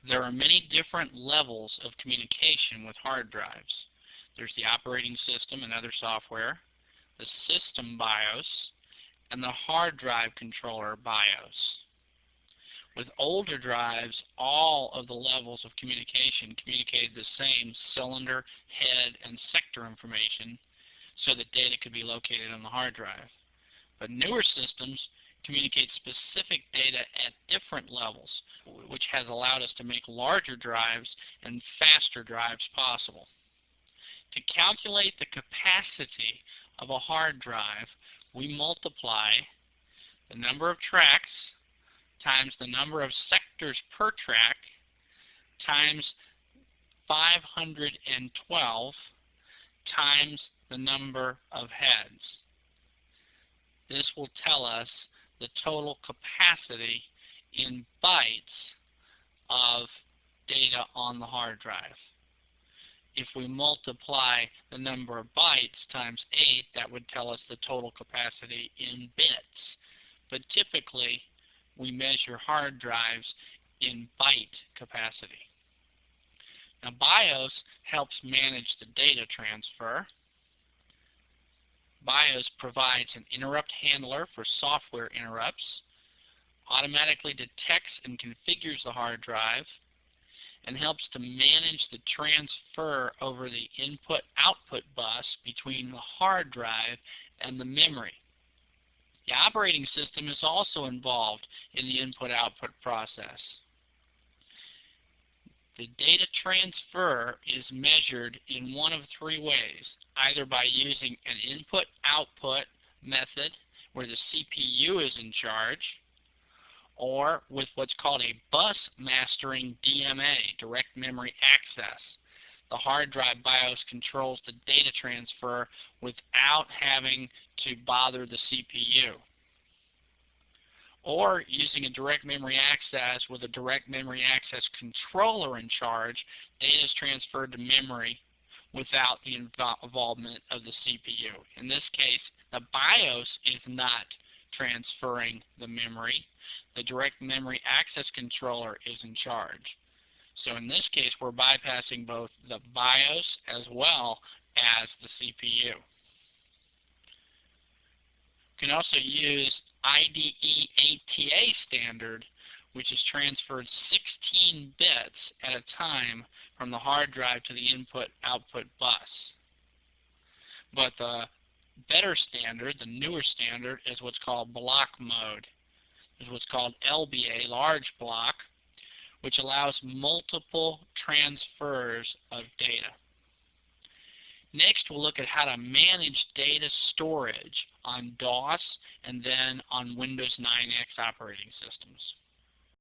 There are many different levels of communication with hard drives. There's the operating system and other software, the system BIOS, and the hard drive controller BIOS. With older drives, all of the levels of communication communicated the same cylinder, head, and sector information so that data could be located on the hard drive. But newer systems communicate specific data at different levels, which has allowed us to make larger drives and faster drives possible. To calculate the capacity of a hard drive, we multiply the number of tracks times the number of sectors per track times 512 times the number of heads. This will tell us the total capacity in bytes of data on the hard drive. If we multiply the number of bytes times 8, that would tell us the total capacity in bits. But typically, we measure hard drives in byte capacity. Now, BIOS helps manage the data transfer. BIOS provides an interrupt handler for software interrupts, automatically detects and configures the hard drive, and helps to manage the transfer over the input-output bus between the hard drive and the memory. The operating system is also involved in the input-output process. The data transfer is measured in one of three ways, either by using an input-output method where the CPU is in charge, or with what's called a bus mastering DMA, direct memory access. The hard drive BIOS controls the data transfer without having to bother the CPU. Or using a direct memory access with a direct memory access controller in charge, data is transferred to memory without the involvement of the CPU. In this case, the BIOS is not transferring the memory. The direct memory access controller is in charge. So in this case, we're bypassing both the BIOS as well as the CPU. You can also use IDE ATA standard, which is transferred 16 bits at a time from the hard drive to the input-output bus. But the better standard, the newer standard, is what's called block mode. There's what's called LBA, large block, which allows multiple transfers of data. Next, we'll look at how to manage data storage on DOS and then on Windows 9X operating systems.